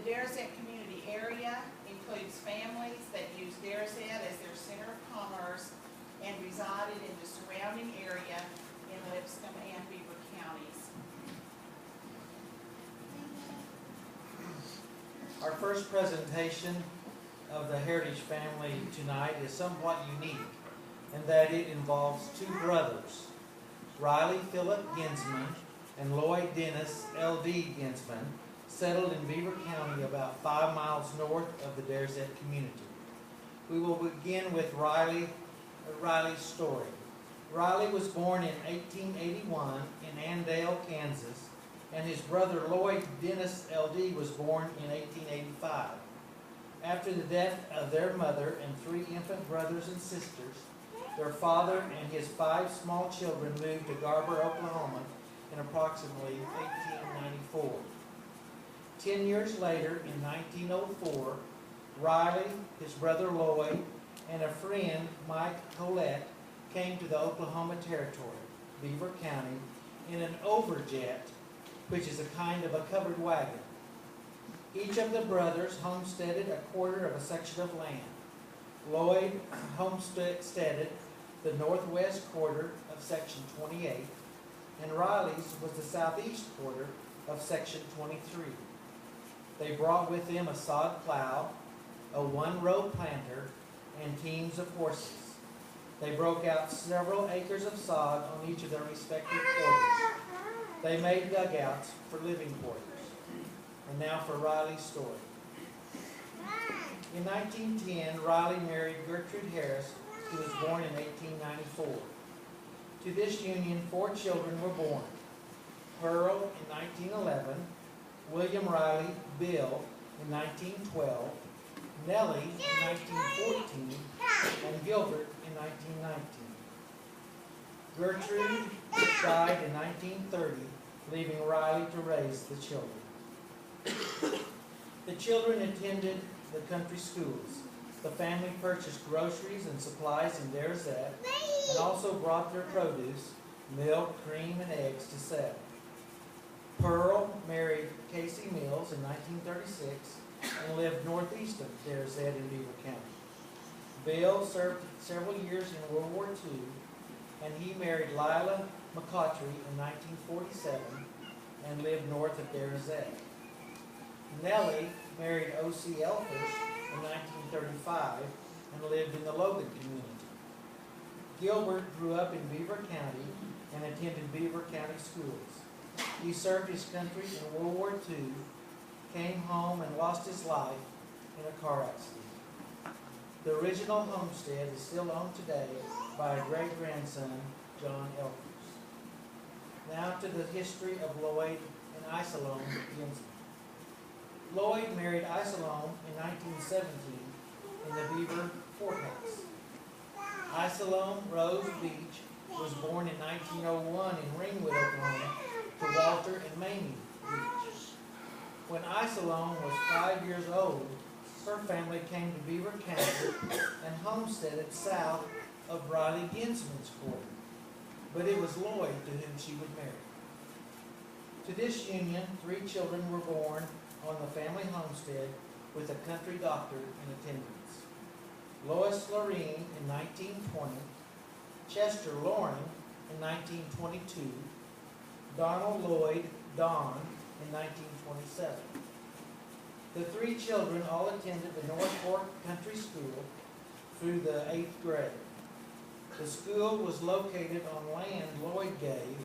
The Dzzt community area includes families that use Dzzt as their center of commerce and resided in the surrounding area in Lipscomb and Beaver counties. Our first presentation of the Heritage family tonight is somewhat unique in that it involves two brothers, Riley Philip Ginsman and Lloyd Dennis L.D. Ginsman, settled in Beaver County about 5 miles north of the Dzzt community. We will begin with Riley's story. Riley was born in 1881 in Andale, Kansas, and his brother Lloyd Dennis L.D. was born in 1885. After the death of their mother and 3 infant brothers and sisters, their father and his 5 small children moved to Garber, Oklahoma in approximately 1894. 10 years later, in 1904, Riley, his brother Lloyd, and a friend, Mike Collette, came to the Oklahoma Territory, Beaver County, in an overjet, which is a kind of a covered wagon. Each of the brothers homesteaded a quarter of a section of land. Lloyd homesteaded the northwest quarter of section 28, and Riley's was the southeast quarter of section 23. They brought with them a sod plow, a 1-row planter, and teams of horses. They broke out several acres of sod on each of their respective quarters. They made dugouts for living quarters. And now for Riley's story. In 1910, Riley married Gertrude Harris, who was born in 1894. To this union, 4 children were born. Pearl in 1911, William Riley Bill in 1912, Nellie in 1914, and Gilbert in 1919. Gertrude died in 1930, leaving Riley to raise the children. The children attended the country schools. The family purchased groceries and supplies in Dzzt and also brought their produce, milk, cream, and eggs to sell. Pearl married Casey Mills in 1936 and lived northeast of Dzzt in Beaver County. Bill served several years in World War II, and he married Lila McCautry in 1947 and lived north of Dzzt. Nellie married O.C. Elfers in 1935 and lived in the Logan community. Gilbert grew up in Beaver County and attended Beaver County schools. He served his country in World War II, came home and lost his life in a car accident. The original homestead is still owned today by a great-grandson, John Elfers. Now to the history of Lloyd and Isolone Ginsman. Lloyd married Isolone in 1917 in the Beaver Courthouse. Isolone Rose Beach was born in 1901 in Ringwood, Oklahoma, to Walter and Mamie Beach. When Isolone was 5 years old, her family came to Beaver County and homesteaded south of Riley Ginsman's quarter, but it was Lloyd to whom she would marry. To this union, 3 children were born on the family homestead with a country doctor in attendance. Lois Lorene in 1920, Chester Loring in 1922, Donald Lloyd Don in 1927. The 3 children all attended the North Fork Country School through the 8th grade. The school was located on land Lloyd gave